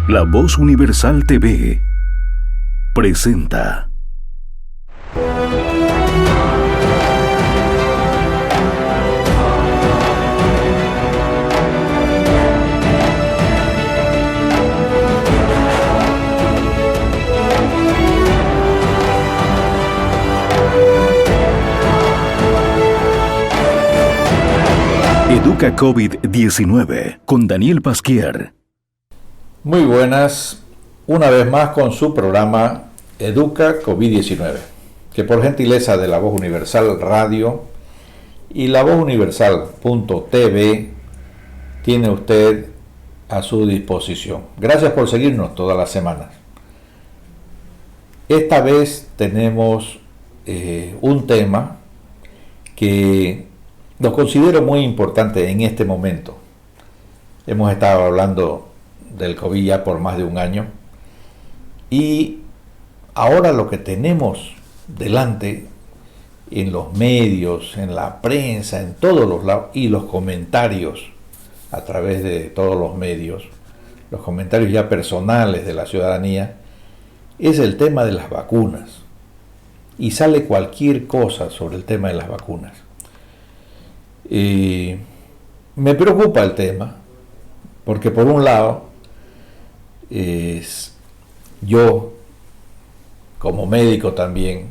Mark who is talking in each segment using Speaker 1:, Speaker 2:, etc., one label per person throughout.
Speaker 1: La Voz Universal TV presenta Educa COVID-19 con Daniel Pasquier.
Speaker 2: Muy buenas, una vez más con su programa Educa COVID-19, que por gentileza de La Voz Universal Radio y La Voz Universal.tv tiene usted a su disposición. Gracias por seguirnos todas las semanas. Esta vez tenemos un tema que lo considero muy importante en este momento. Hemos estado hablando del COVID ya por más de un año y ahora lo que tenemos delante en los medios, en la prensa, en todos los lados y los comentarios a través de todos los medios, los comentarios ya personales de la ciudadanía, es el tema de las vacunas y sale cualquier cosa sobre el tema de las vacunas. Me preocupa el tema porque por un lado yo como médico también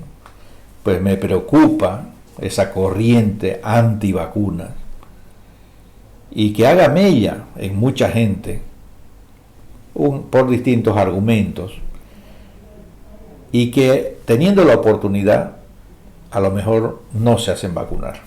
Speaker 2: pues me preocupa esa corriente antivacunas y que haga mella en mucha gente por distintos argumentos y que teniendo la oportunidad a lo mejor no se hacen vacunar.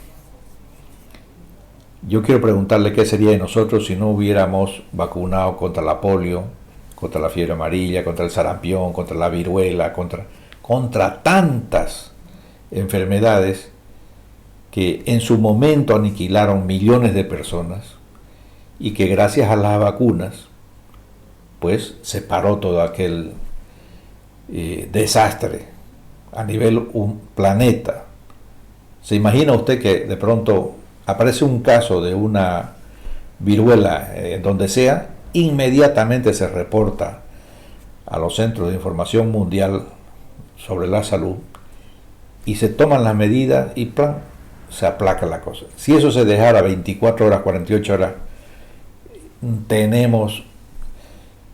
Speaker 2: Yo quiero preguntarle qué sería de nosotros si no hubiéramos vacunado contra la polio, contra la fiebre amarilla, contra el sarampión, contra la viruela, contra tantas enfermedades que en su momento aniquilaron millones de personas y que gracias a las vacunas pues se paró todo aquel desastre a nivel un planeta. ¿Se imagina usted que de pronto aparece un caso de una viruela donde sea, inmediatamente se reporta a los centros de información mundial sobre la salud y se toman las medidas y ¡plan!, se aplaca la cosa? Si eso se dejara 24 horas, 48 horas, tenemos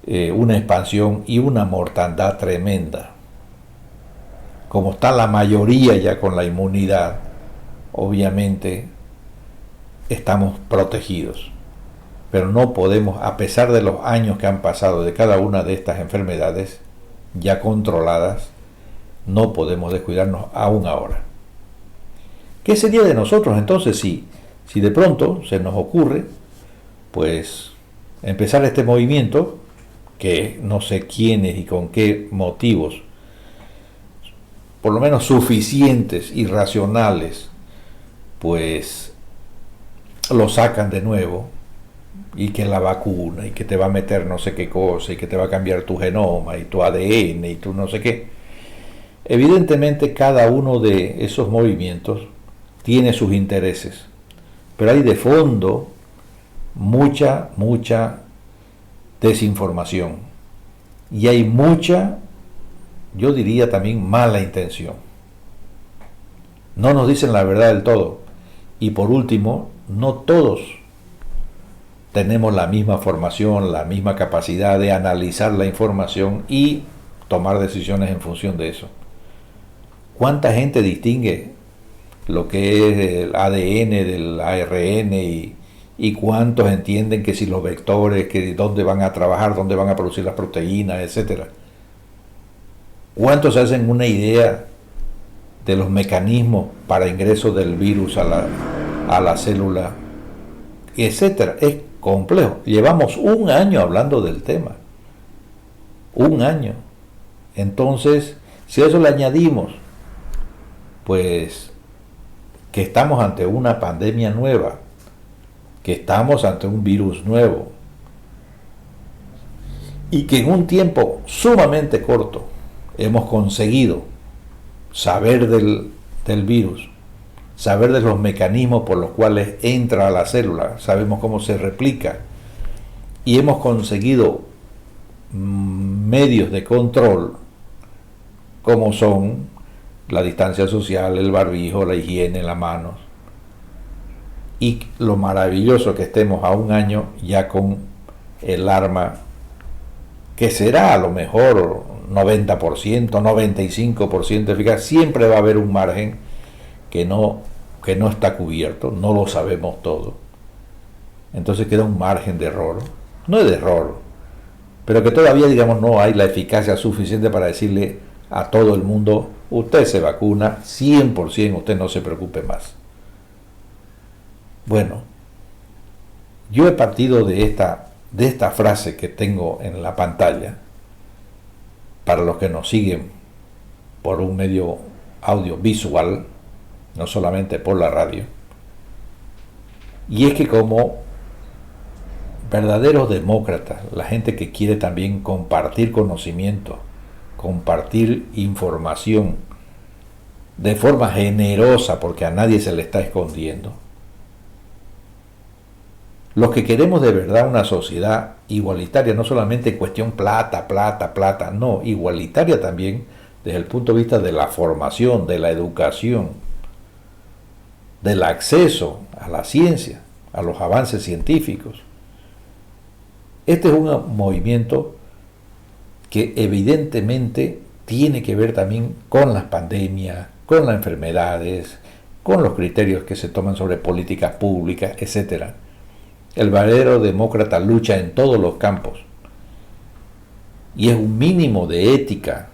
Speaker 2: una expansión y una mortandad tremenda. Como está la mayoría ya con la inmunidad, obviamente estamos protegidos, pero no podemos, a pesar de los años que han pasado de cada una de estas enfermedades ya controladas, no podemos descuidarnos aún ahora. ¿Qué sería de nosotros entonces si de pronto se nos ocurre pues empezar este movimiento, que no sé quiénes y con qué motivos, por lo menos suficientes y racionales, pues lo sacan de nuevo, y que la vacuna y que te va a meter no sé qué cosa y que te va a cambiar tu genoma y tu ADN y tu no sé qué? Evidentemente cada uno de esos movimientos tiene sus intereses, pero hay de fondo mucha desinformación y hay mucha, yo diría también, mala intención. No nos dicen la verdad del todo. Y por último, no todos tenemos la misma formación, la misma capacidad de analizar la información y tomar decisiones en función de eso. ¿Cuánta gente distingue lo que es el ADN del ARN y cuántos entienden que si los vectores, que dónde van a trabajar, dónde van a producir las proteínas, etcétera? ¿Cuántos hacen una idea de los mecanismos para ingreso del virus a la célula, etcétera? Es complejo. Llevamos un año hablando del tema. Un año. Entonces, si a eso le añadimos, pues, que estamos ante una pandemia nueva, que estamos ante un virus nuevo, y que en un tiempo sumamente corto hemos conseguido saber del virus, saber de los mecanismos por los cuales entra a la célula, sabemos cómo se replica, y hemos conseguido medios de control como son la distancia social, el barbijo, la higiene en las manos, y lo maravilloso que estemos a un año ya con el arma que será a lo mejor 90%, 95% eficaz. Siempre va a haber un margen que no está cubierto, no lo sabemos todo. Entonces queda un margen de error, no es de error, pero que todavía, digamos, no hay la eficacia suficiente para decirle a todo el mundo: usted se vacuna 100%, usted no se preocupe más. Bueno, yo he partido de esta frase que tengo en la pantalla, para los que nos siguen por un medio audiovisual, no solamente por la radio, y es que como verdaderos demócratas, la gente que quiere también compartir conocimiento, compartir información de forma generosa, porque a nadie se le está escondiendo, los que queremos de verdad una sociedad igualitaria, no solamente en cuestión plata, no, igualitaria también desde el punto de vista de la formación, de la educación, del acceso a la ciencia, a los avances científicos. Este es un movimiento que evidentemente tiene que ver también con las pandemias, con las enfermedades, con los criterios que se toman sobre políticas públicas, etc. El verdadero demócrata lucha en todos los campos, y es un mínimo de ética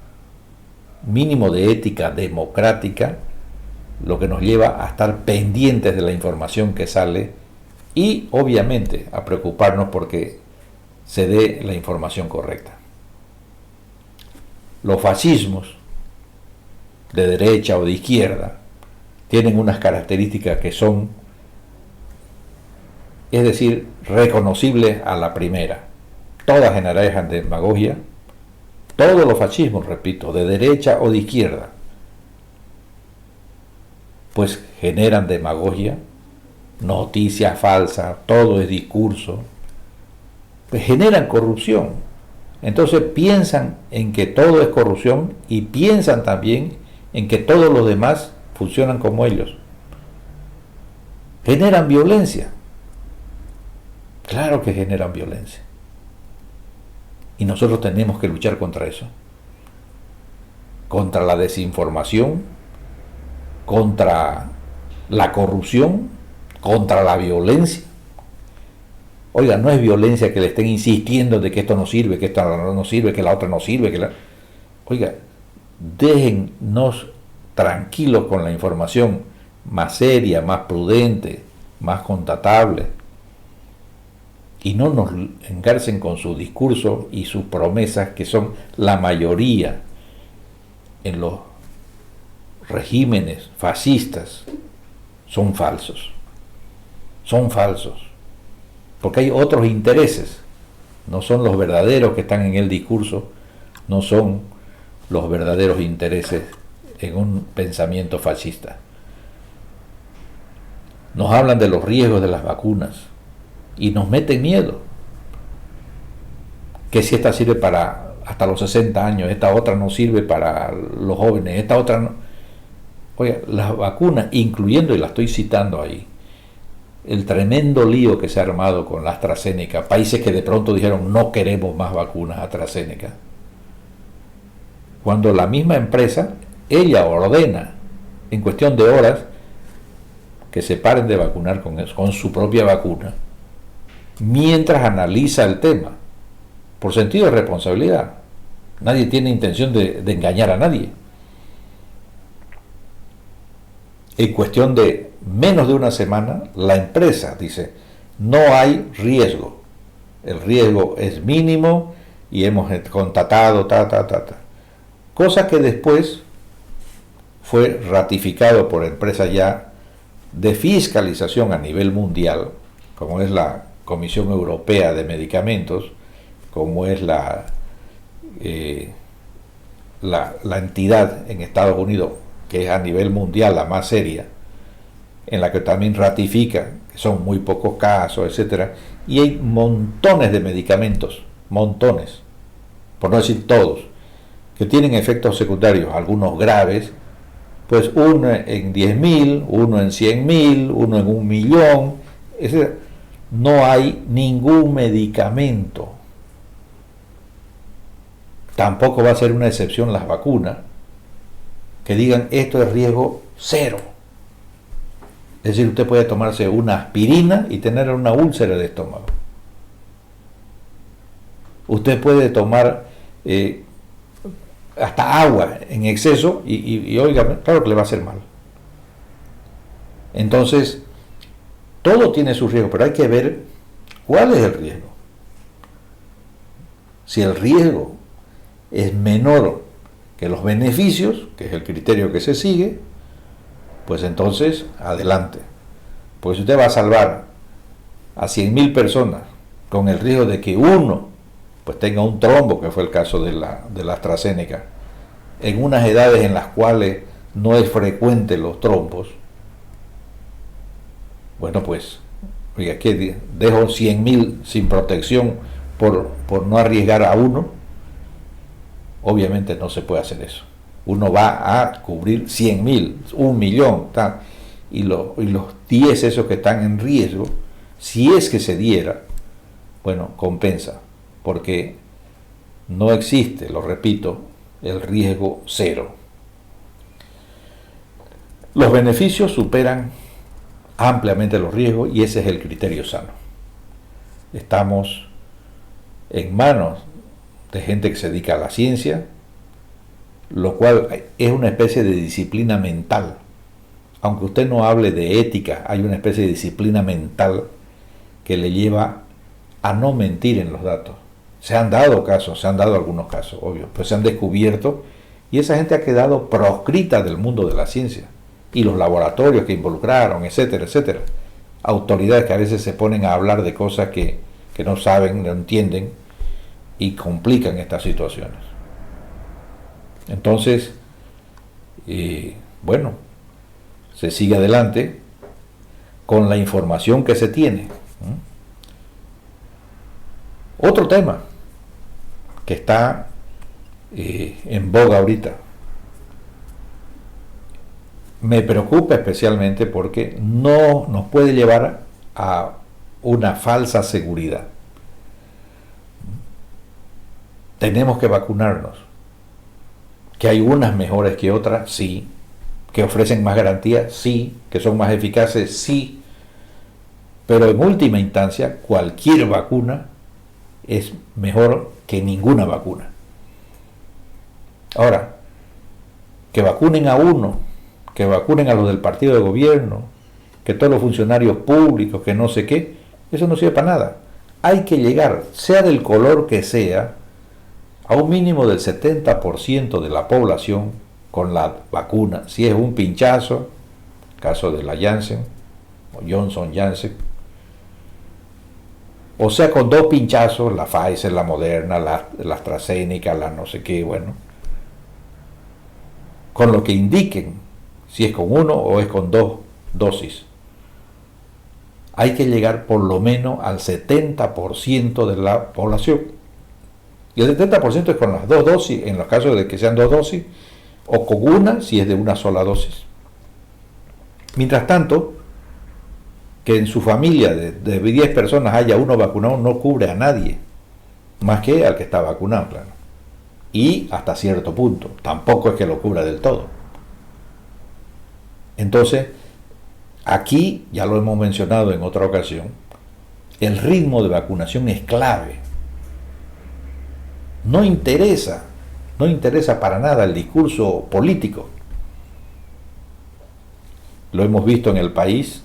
Speaker 2: democrática lo que nos lleva a estar pendientes de la información que sale y obviamente a preocuparnos porque se dé la información correcta. Los fascismos de derecha o de izquierda tienen unas características que son, es decir, reconocibles a la primera. Todas generan demagogia, todos los fascismos, repito, de derecha o de izquierda, pues generan demagogia, noticias falsas, todo es discurso, pues generan corrupción. Entonces piensan en que todo es corrupción y piensan también en que todos los demás funcionan como ellos. Generan violencia. Claro que generan violencia. Y nosotros tenemos que luchar contra eso. Contra la desinformación, contra la corrupción, contra la violencia. Oiga, no es violencia que le estén insistiendo de que esto no sirve, que esto no sirve, que la otra no sirve. Oiga, déjennos tranquilos con la información más seria, más prudente, más constatable. Y no nos engarcen con su discurso y sus promesas, que son la mayoría en los regímenes fascistas, son falsos. Son falsos. Porque hay otros intereses. No son los verdaderos que están en el discurso, no son los verdaderos intereses en un pensamiento fascista. Nos hablan de los riesgos de las vacunas y nos meten miedo. Que si esta sirve para hasta los 60 años, esta otra no sirve para los jóvenes, esta otra no. Oiga, las vacunas, incluyendo, y la estoy citando ahí, el tremendo lío que se ha armado con la AstraZeneca, países que de pronto dijeron no queremos más vacunas AstraZeneca, cuando la misma empresa, ella ordena en cuestión de horas que se paren de vacunar con su propia vacuna, mientras analiza el tema, por sentido de responsabilidad. Nadie tiene intención de engañar a nadie. En cuestión de menos de una semana, la empresa dice, no hay riesgo, el riesgo es mínimo y hemos constatado, cosa que después fue ratificado por empresas ya de fiscalización a nivel mundial, como es la Comisión Europea de Medicamentos, como es la entidad en Estados Unidos, que es a nivel mundial la más seria, en la que también ratifica que son muy pocos casos, etcétera, y hay montones de medicamentos, montones, por no decir todos, que tienen efectos secundarios, algunos graves, pues uno en 10.000, uno en 100.000, uno en 1.000.000. Es decir, no hay ningún medicamento. Tampoco va a ser una excepción las vacunas, que digan esto es riesgo cero. Es decir, usted puede tomarse una aspirina y tener una úlcera de estómago. Usted puede tomar hasta agua en exceso y oiga, claro que le va a hacer mal. Entonces, todo tiene su riesgo, pero hay que ver cuál es el riesgo. Si el riesgo es menor que los beneficios, que es el criterio que se sigue, pues entonces adelante. Pues si usted va a salvar a 100.000 personas con el riesgo de que uno pues tenga un trombo, que fue el caso de la AstraZeneca, en unas edades en las cuales no es frecuente los trombos, bueno, pues, oiga, ¿qué? Dejo 100.000 sin protección por no arriesgar a uno. Obviamente no se puede hacer eso. Uno va a cubrir 100.000, 1.000.000, tal, y los 10 esos que están en riesgo, si es que se diera, bueno, compensa, porque no existe, lo repito, el riesgo cero. Los beneficios superan ampliamente los riesgos y ese es el criterio sano. Estamos en manos de gente que se dedica a la ciencia, lo cual es una especie de disciplina mental. Aunque usted no hable de ética, hay una especie de disciplina mental que le lleva a no mentir en los datos. Se han dado casos, se han dado algunos casos, obvio, pero se han descubierto y esa gente ha quedado proscrita del mundo de la ciencia. Y los laboratorios que involucraron, etcétera, etcétera. Autoridades que a veces se ponen a hablar de cosas que no saben, no entienden y complican estas situaciones. Entonces, bueno, se sigue adelante con la información que se tiene. Otro tema que está en boga ahorita, me preocupa especialmente porque no nos puede llevar a una falsa seguridad. Tenemos que vacunarnos. Que hay unas mejores que otras, sí. Que ofrecen más garantías, sí. Que son más eficaces, sí. Pero en última instancia, cualquier vacuna es mejor que ninguna vacuna. Ahora, que vacunen a uno, que vacunen a los del partido de gobierno, que todos los funcionarios públicos, que no sé qué, eso no sirve para nada. Hay que llegar, sea del color que sea, a un mínimo del 70% de la población con la vacuna. Si es un pinchazo, caso de la Janssen, o Johnson Janssen, o sea con 2 pinchazos, la Pfizer, la Moderna, la AstraZeneca, la no sé qué, bueno, con lo que indiquen, si es con 1 o es con 2 dosis. Hay que llegar por lo menos al 70% de la población. Y el 70% es con las 2 dosis, en los casos de que sean 2 dosis, o con una, si es de una sola dosis. Mientras tanto, que en su familia de 10 personas haya uno vacunado no cubre a nadie, más que al que está vacunado, claro. Y hasta cierto punto, tampoco es que lo cubra del todo. Entonces, aquí, ya lo hemos mencionado en otra ocasión, el ritmo de vacunación es clave. No interesa para nada el discurso político. Lo hemos visto en el país,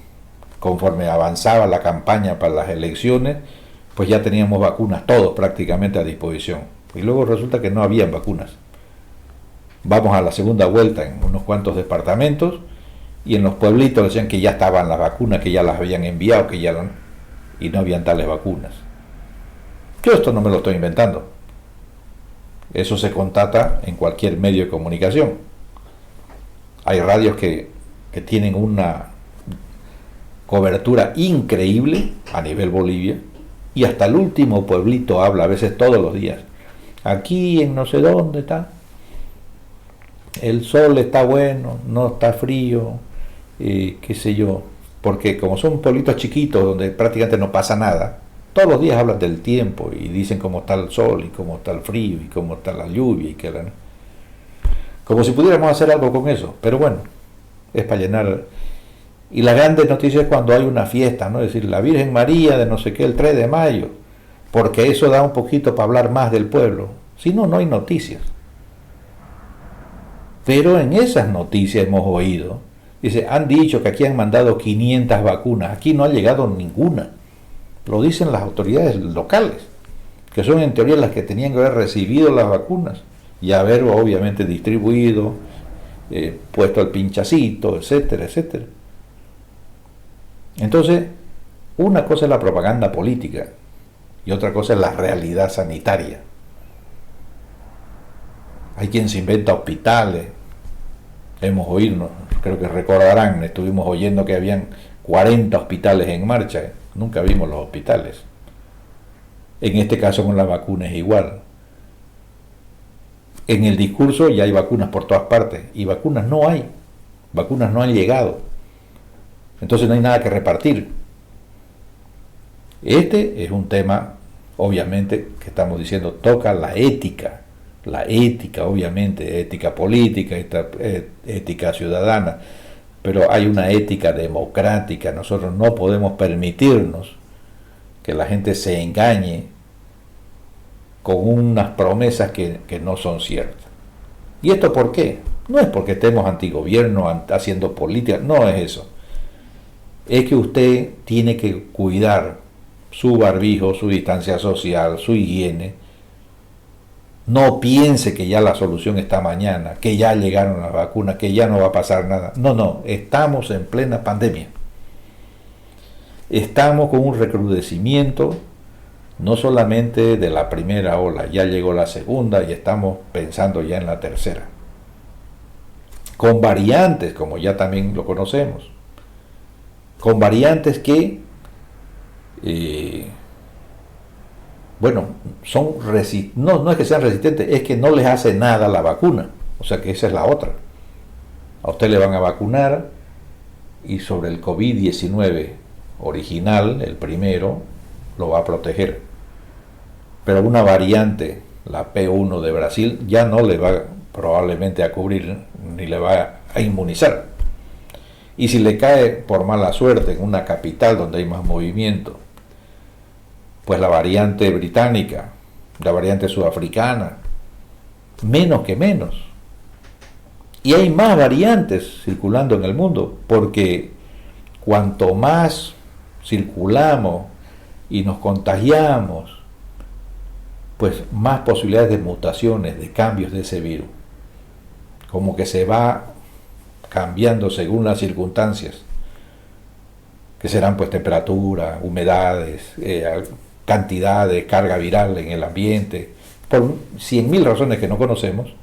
Speaker 2: conforme avanzaba la campaña para las elecciones, pues ya teníamos vacunas todos prácticamente a disposición. Y luego resulta que no habían vacunas. Vamos a la segunda vuelta en unos cuantos departamentos y en los pueblitos decían que ya estaban las vacunas, que ya las habían enviado, y no habían tales vacunas. Yo esto no me lo estoy inventando. Eso se constata en cualquier medio de comunicación. Hay radios que tienen una cobertura increíble a nivel Bolivia y hasta el último pueblito habla, a veces todos los días. aquí en no sé dónde está, el sol está bueno, no está frío, qué sé yo, porque como son pueblitos chiquitos donde prácticamente no pasa nada, todos los días hablan del tiempo y dicen cómo está el sol y cómo está el frío y cómo está la lluvia y como si pudiéramos hacer algo con eso, pero bueno, es para llenar. Y la grande noticia es cuando hay una fiesta, ¿no? Es decir, la Virgen María de no sé qué, el 3 de mayo, porque eso da un poquito para hablar más del pueblo. Si no, no hay noticias. Pero en esas noticias hemos oído, dice, han dicho que aquí han mandado 500 vacunas, aquí no ha llegado ninguna. Lo dicen las autoridades locales, que son en teoría las que tenían que haber recibido las vacunas y haber obviamente distribuido, puesto el pinchacito, etcétera, etcétera. Entonces, una cosa es la propaganda política y otra cosa es la realidad sanitaria. Hay quien se inventa hospitales. Hemos oído, creo que recordarán, estuvimos oyendo que habían 40 hospitales en marcha. Nunca vimos los hospitales. En este caso con la vacuna es igual. En el discurso ya hay vacunas por todas partes y vacunas no hay. Vacunas no han llegado. Entonces no hay nada que repartir. Este es un tema, obviamente, que estamos diciendo, toca la ética, obviamente, ética política, ética ciudadana, pero hay una ética democrática. Nosotros no podemos permitirnos que la gente se engañe con unas promesas que no son ciertas. ¿Y esto por qué? No es porque estemos antigobierno, haciendo política, no es eso. Es que usted tiene que cuidar su barbijo, su distancia social, su higiene. No piense que ya la solución está mañana, que ya llegaron las vacunas, que ya no va a pasar nada. No, estamos en plena pandemia. Estamos con un recrudecimiento, no solamente de la primera ola, ya llegó la segunda y estamos pensando ya en la tercera. Con variantes, como ya también lo conocemos. Con variantes que, no es que sean resistentes, es que no les hace nada la vacuna. O sea que esa es la otra. A usted le van a vacunar y sobre el COVID-19 original, el primero, lo va a proteger. Pero una variante, la P1 de Brasil, ya no le va probablemente a cubrir ni le va a inmunizar. Y si le cae por mala suerte en una capital donde hay más movimiento, pues la variante británica, la variante sudafricana, menos que menos. Y hay más variantes circulando en el mundo, porque cuanto más circulamos y nos contagiamos, pues más posibilidades de mutaciones, de cambios de ese virus. Como que se va cambiando según las circunstancias, que serán pues temperatura, humedades, cantidades, carga viral en el ambiente, por 100.000 razones que no conocemos.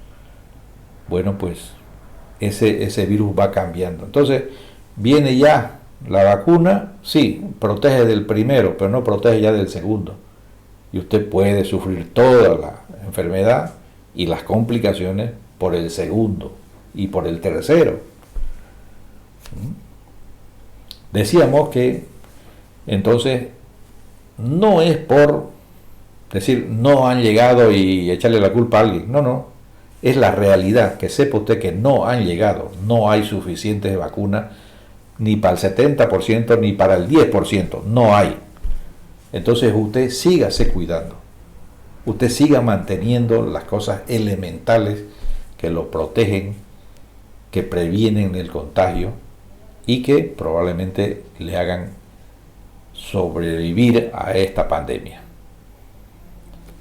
Speaker 2: Bueno, pues ese virus va cambiando. Entonces viene ya la vacuna, sí, protege del primero, pero no protege ya del segundo. Y usted puede sufrir toda la enfermedad y las complicaciones por el segundo y por el tercero. Decíamos que entonces no es por decir no han llegado y echarle la culpa a alguien, no, es la realidad, que sepa usted que no han llegado, no hay suficientes vacunas ni para el 70% ni para el 10%, no hay. Entonces usted sígase cuidando, usted siga manteniendo las cosas elementales que lo protegen, que previenen el contagio y que probablemente le hagan sobrevivir a esta pandemia.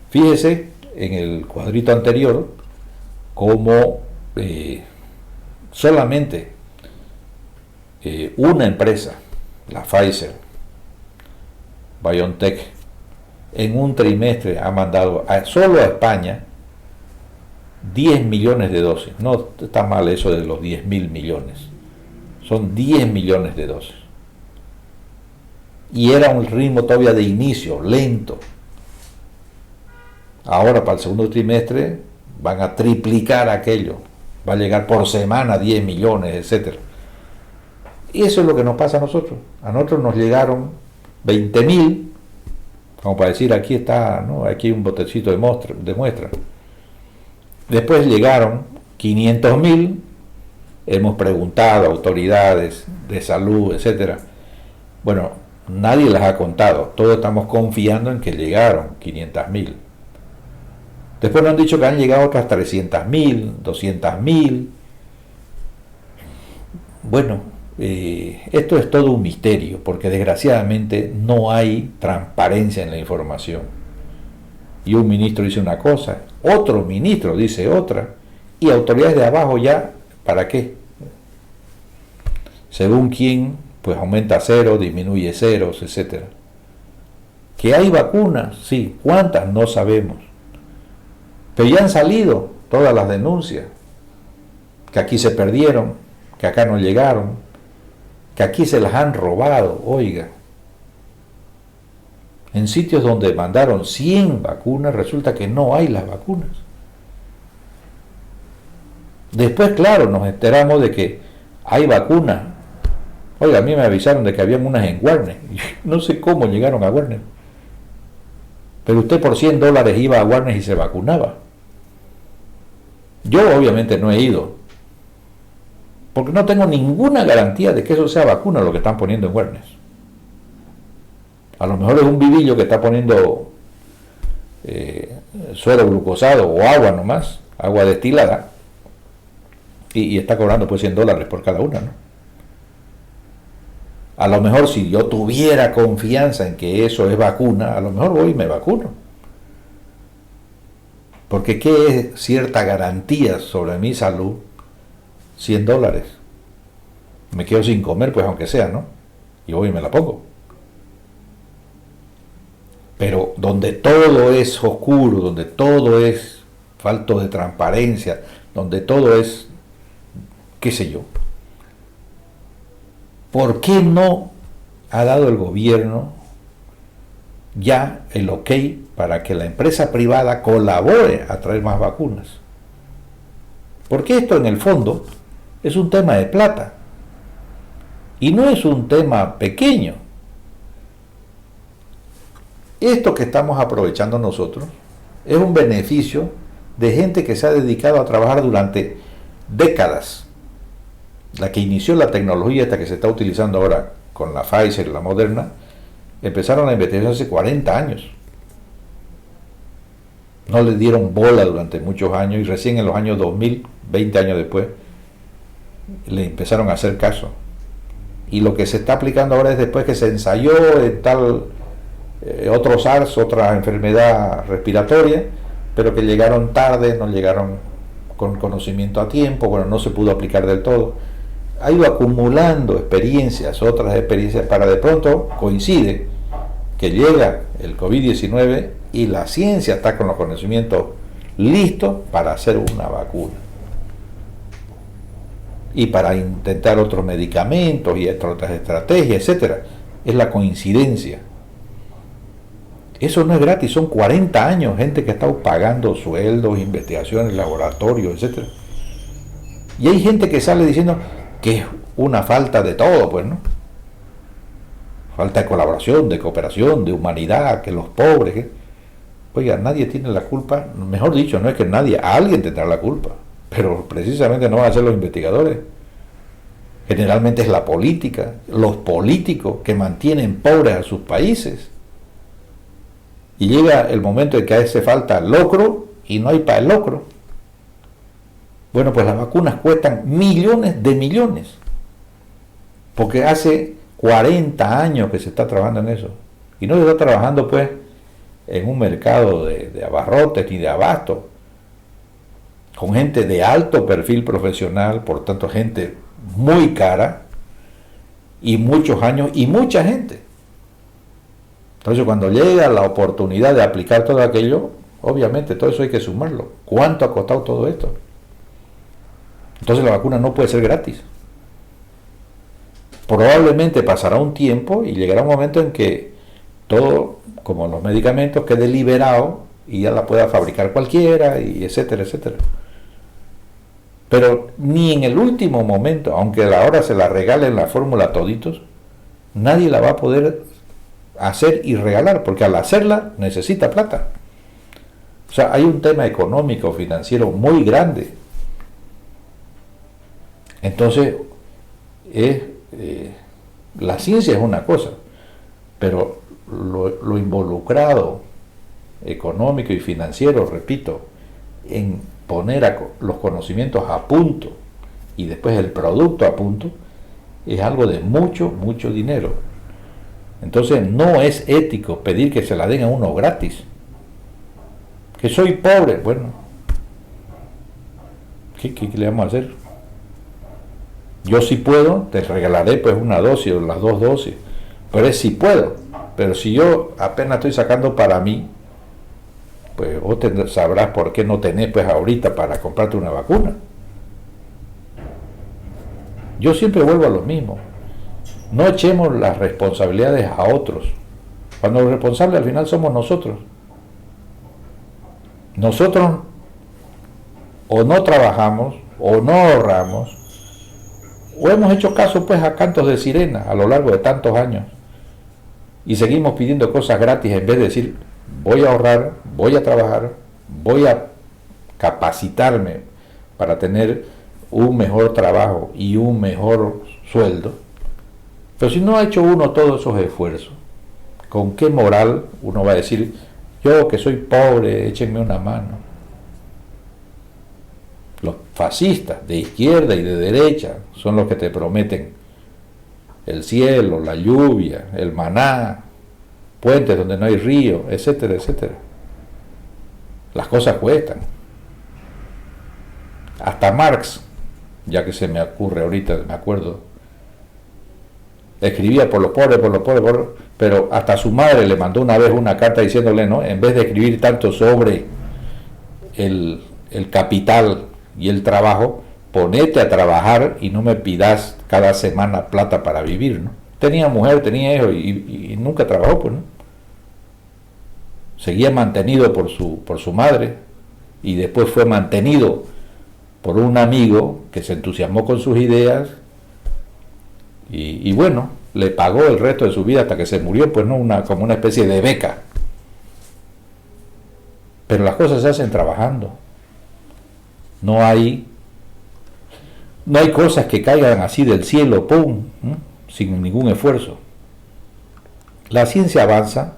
Speaker 2: Fíjese en el cuadrito anterior cómo solamente una empresa, la Pfizer, BioNTech, en un trimestre ha mandado solo a España 10 millones de dosis. No está mal eso de los 10.000 millones. Son 10 millones de dosis. Y era un ritmo todavía de inicio, lento. Ahora para el segundo trimestre van a triplicar aquello. Va a llegar por semana 10 millones, etcétera. Y eso es lo que nos pasa a nosotros. A nosotros nos llegaron 20.000, como para decir, aquí está, ¿no? Aquí hay un botecito de muestra. Después llegaron 500.000, hemos preguntado a autoridades de salud, etcétera. Bueno, nadie las ha contado, todos estamos confiando en que llegaron 500.000. Después nos han dicho que han llegado otras 300.000, 200.000. Bueno, esto es todo un misterio, porque desgraciadamente no hay transparencia en la información. Y un ministro dice una cosa, otro ministro dice otra, y autoridades de abajo ya, ¿para qué? Según quién, pues aumenta ceros, disminuye ceros, etcétera. ¿Que hay vacunas? Sí. ¿Cuántas? No sabemos. Pero ya han salido todas las denuncias, que aquí se perdieron, que acá no llegaron, que aquí se las han robado, oiga. En sitios donde mandaron 100 vacunas, resulta que no hay las vacunas. Después, claro, nos enteramos de que hay vacunas. Oiga, a mí me avisaron de que habían unas en Warner. No sé cómo llegaron a Warner. Pero usted por $100 iba a Warner y se vacunaba. Yo obviamente no he ido, porque no tengo ninguna garantía de que eso sea vacuna lo que están poniendo en Warner. A lo mejor es un vivillo que está poniendo suero glucosado o agua nomás, agua destilada, y está cobrando pues $100 por cada una, ¿no? A lo mejor si yo tuviera confianza en que eso es vacuna, a lo mejor voy y me vacuno. Porque ¿qué es cierta garantía sobre mi salud? $100. Me quedo sin comer, pues aunque sea, ¿no? Y voy y me la pongo. Pero donde todo es oscuro, donde todo es falto de transparencia, donde todo es, qué sé yo, ¿por qué no ha dado el gobierno ya el ok para que la empresa privada colabore a traer más vacunas? Porque esto en el fondo es un tema de plata y no es un tema pequeño. Esto que estamos aprovechando nosotros es un beneficio de gente que se ha dedicado a trabajar durante décadas. La que inició la tecnología esta que se está utilizando ahora con la Pfizer y la Moderna, empezaron a investigar hace 40 años. No le dieron bola durante muchos años y recién en los años 2000, 20 años después, le empezaron a hacer caso. Y lo que se está aplicando ahora es después que se ensayó en tal otro SARS, otra enfermedad respiratoria, pero que llegaron tarde, no llegaron con conocimiento a tiempo, bueno, no se pudo aplicar del todo. Ha ido acumulando experiencias, otras experiencias, para de pronto coincide que llega el COVID-19 y la ciencia está con los conocimientos listos para hacer una vacuna. Y para intentar otros medicamentos y otras estrategias, etcétera. Es la coincidencia. Eso no es gratis, son 40 años, gente que ha estado pagando sueldos, investigaciones, laboratorios, etcétera. Y hay gente que sale diciendo que es una falta de todo, pues, ¿no? Falta de colaboración, de cooperación, de humanidad, que los pobres, que... Oiga, nadie tiene la culpa, mejor dicho, no es que nadie, alguien tendrá la culpa, pero precisamente no van a ser los investigadores. Generalmente es la política, los políticos que mantienen pobres a sus países. Y llega el momento en que hace falta locro y no hay para el locro. Bueno, pues las vacunas cuestan millones de millones. Porque hace 40 años que se está trabajando en eso. Y no se está trabajando pues en un mercado de abarrotes ni de abasto. Con gente de alto perfil profesional, por tanto gente muy cara, y muchos años y mucha gente. Entonces cuando llega la oportunidad de aplicar todo aquello, obviamente todo eso hay que sumarlo. ¿Cuánto ha costado todo esto? Entonces la vacuna no puede ser gratis. Probablemente pasará un tiempo y llegará un momento en que todo, como los medicamentos, quede liberado y ya la pueda fabricar cualquiera, y etcétera, etcétera. Pero ni en el último momento, aunque ahora se la regalen la fórmula a toditos, nadie la va a poder hacer y regalar, porque al hacerla necesita plata. O sea, hay un tema económico, financiero muy grande. Entonces, la ciencia es una cosa, pero lo involucrado económico y financiero, repito, en poner los conocimientos a punto y después el producto a punto, es algo de mucho, mucho dinero. Entonces no es ético pedir que se la den a uno gratis. Que soy pobre, bueno, ¿qué le vamos a hacer? Yo si puedo, te regalaré pues una dosis o las 2 dosis, pero es si puedo. Pero si yo apenas estoy sacando para mí, pues vos sabrás por qué no tenés pues ahorita para comprarte una vacuna. Yo siempre vuelvo a lo mismo. No echemos las responsabilidades a otros, cuando los responsables al final somos nosotros. Nosotros o no trabajamos, o no ahorramos, o hemos hecho caso pues a cantos de sirena a lo largo de tantos años, y seguimos pidiendo cosas gratis en vez de decir, voy a ahorrar, voy a trabajar, voy a capacitarme para tener un mejor trabajo y un mejor sueldo. Pero si no ha hecho uno todos esos esfuerzos, ¿con qué moral uno va a decir, yo que soy pobre, échenme una mano? Los fascistas de izquierda y de derecha son los que te prometen el cielo, la lluvia, el maná, puentes donde no hay río, etcétera, etcétera. Las cosas cuestan. Hasta Marx, ya que se me ocurre ahorita, me acuerdo, escribía por los pobres, pero hasta su madre le mandó una vez una carta diciéndole, ¿no? En vez de escribir tanto sobre el capital y el trabajo, ponete a trabajar y no me pidas cada semana plata para vivir, ¿no? Tenía mujer, tenía hijos y nunca trabajó, pues, ¿no? Seguía mantenido por su madre, y después fue mantenido por un amigo que se entusiasmó con sus ideas y bueno, le pagó el resto de su vida hasta que se murió, pues, no, como una especie de beca. Pero las cosas se hacen trabajando. No hay cosas que caigan así del cielo, ¡pum!, ¿no?, sin ningún esfuerzo. La ciencia avanza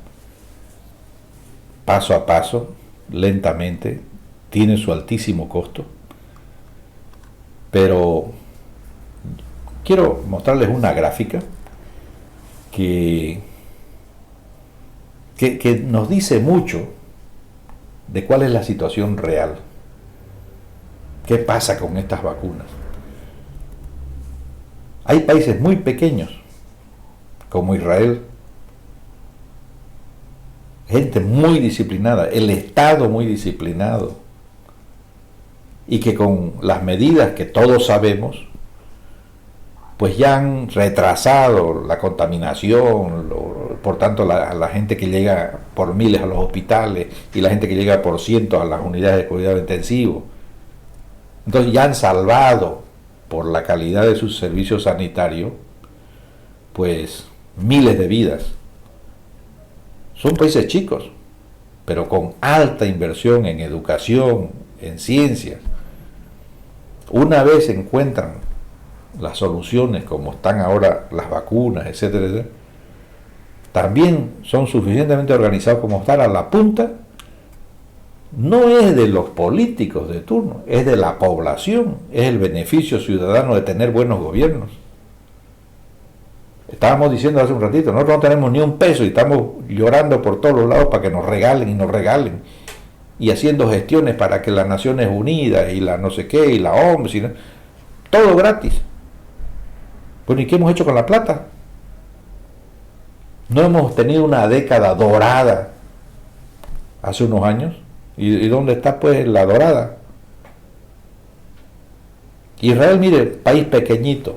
Speaker 2: paso a paso, lentamente, tiene su altísimo costo, pero quiero mostrarles una gráfica que nos dice mucho de cuál es la situación real. ¿Qué pasa con estas vacunas? Hay países muy pequeños, como Israel, gente muy disciplinada, el Estado muy disciplinado, y que con las medidas que todos sabemos, pues ya han retrasado la contaminación, por tanto la gente que llega por miles a los hospitales y la gente que llega por cientos a las unidades de cuidado intensivo. Entonces ya han salvado, por la calidad de sus servicios sanitarios, pues miles de vidas. Son países chicos, pero con alta inversión en educación, en ciencias. Una vez encuentran las soluciones, como están ahora las vacunas, etcétera, etcétera, también son suficientemente organizados como estar a la punta. No es de los políticos de turno, es de la población, es el beneficio ciudadano de tener buenos gobiernos. Estábamos diciendo hace un ratito, nosotros no tenemos ni un peso y estamos llorando por todos los lados para que nos regalen y nos regalen, y haciendo gestiones para que las Naciones Unidas y la no sé qué y la OMS, todo gratis. Bueno, ¿y qué hemos hecho con la plata? No hemos tenido una década dorada hace unos años. ¿Y dónde está pues la dorada? Israel, mire, país pequeñito,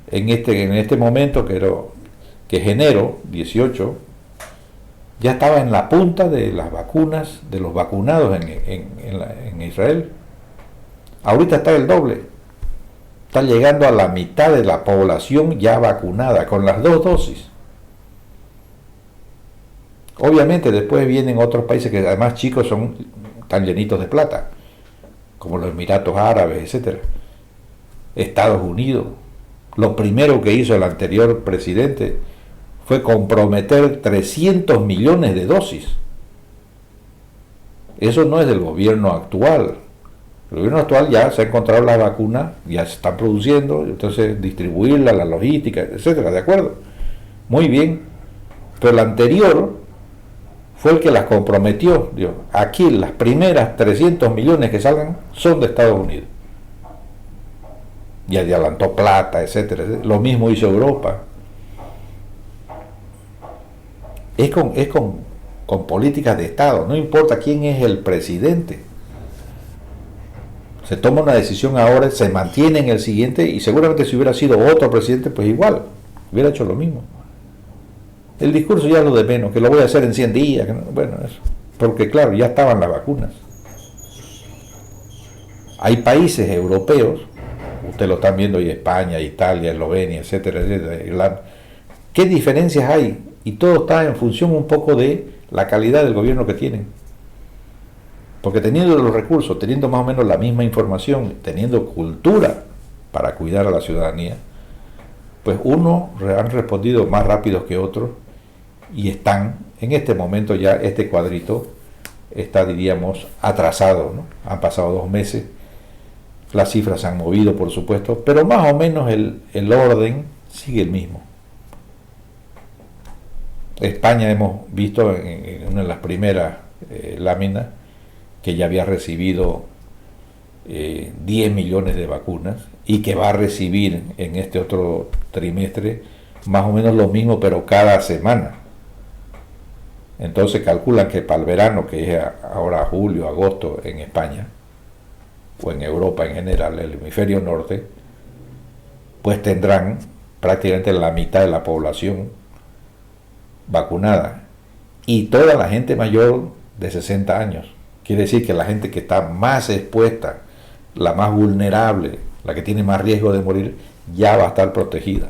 Speaker 2: en este momento, que es enero 18, ya estaba en la punta de las vacunas, de los vacunados en Israel. Ahorita está el doble. Está llegando a la mitad de la población ya vacunada con las 2 dosis. Obviamente después vienen otros países que además chicos están llenitos de plata, como los Emiratos Árabes, etcétera. Estados Unidos. Lo primero que hizo el anterior presidente fue comprometer 300 millones de dosis. Eso no es del gobierno actual. El gobierno actual ya se ha encontrado las vacunas, ya se están produciendo, entonces distribuirla, la logística, etcétera, ¿de acuerdo? Muy bien. Pero el anterior fue el que las comprometió. Dios, aquí las primeras 300 millones que salgan son de Estados Unidos. Y adelantó plata, etcétera, etcétera. Lo mismo hizo Europa. Es con políticas de Estado, no importa quién es el presidente. Se toma una decisión ahora, se mantiene en el siguiente, y seguramente si hubiera sido otro presidente, pues igual, hubiera hecho lo mismo. El discurso ya es lo de menos, que lo voy a hacer en 100 días, bueno, eso. Porque claro, ya estaban las vacunas. Hay países europeos, ustedes lo están viendo, y España, Italia, Eslovenia, etcétera, etcétera, Irlanda. ¿Qué diferencias hay? Y todo está en función un poco de la calidad del gobierno que tienen. Porque teniendo los recursos, teniendo más o menos la misma información, teniendo cultura para cuidar a la ciudadanía, pues unos han respondido más rápidos que otros y están, en este momento ya este cuadrito está, diríamos, atrasado, ¿no? Han pasado 2 meses, las cifras se han movido, por supuesto, pero más o menos el orden sigue el mismo. España hemos visto en una de las primeras láminas que ya había recibido 10 millones de vacunas y que va a recibir en este otro trimestre más o menos lo mismo, pero cada semana. Entonces calculan que para el verano, que es ahora julio, agosto en España, o en Europa en general, el hemisferio norte, pues tendrán prácticamente la mitad de la población vacunada. Y toda la gente mayor de 60 años. Quiere decir que la gente que está más expuesta, la más vulnerable, la que tiene más riesgo de morir, ya va a estar protegida.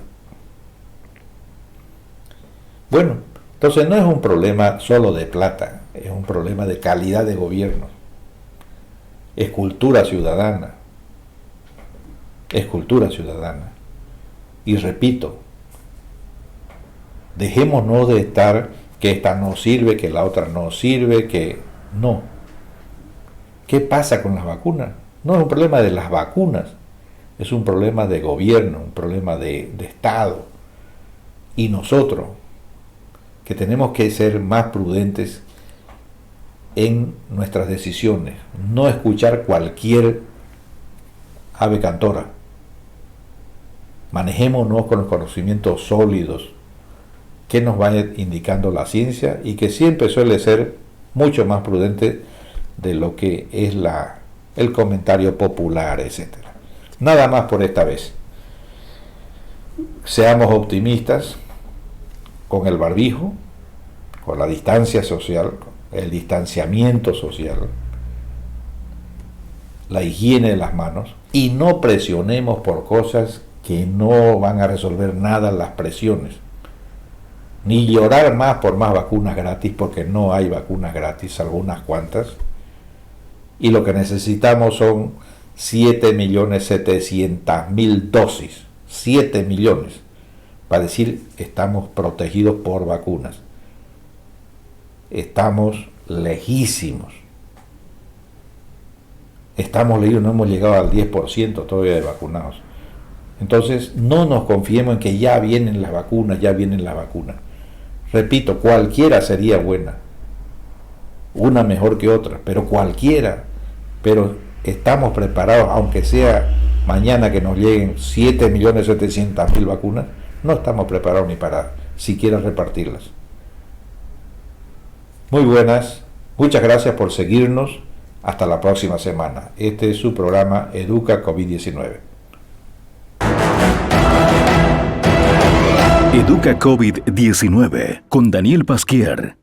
Speaker 2: Bueno, entonces no es un problema solo de plata, es un problema de calidad de gobierno. Es cultura ciudadana. Es cultura ciudadana. Y repito, dejémonos de estar que esta no sirve, que la otra no sirve, que no. ¿Qué pasa con las vacunas? No es un problema de las vacunas, es un problema de gobierno, un problema de Estado. Y nosotros, que tenemos que ser más prudentes en nuestras decisiones, no escuchar cualquier ave cantora. Manejémonos con los conocimientos sólidos que nos vaya indicando la ciencia y que siempre suele ser mucho más prudente de lo que es el comentario popular, etcétera. Nada más por esta vez. Seamos optimistas con el barbijo, con la distancia social, el distanciamiento social, la higiene de las manos, y no presionemos por cosas que no van a resolver nada las presiones. Ni llorar más por más vacunas gratis, porque no hay vacunas gratis, algunas cuantas. Y lo que necesitamos son 7.700.000 dosis. 7 millones. Para decir, estamos protegidos por vacunas. Estamos lejísimos. Estamos leídos, no hemos llegado al 10% todavía de vacunados. Entonces, no nos confiemos en que ya vienen las vacunas, ya vienen las vacunas. Repito, cualquiera sería buena. Una mejor que otra, pero cualquiera. Pero estamos preparados, aunque sea mañana que nos lleguen 7.700.000 vacunas, no estamos preparados ni para siquiera repartirlas. Muy buenas, muchas gracias por seguirnos. Hasta la próxima semana. Este es su programa Educa COVID-19.
Speaker 1: Educa COVID-19 con Daniel Pasquier.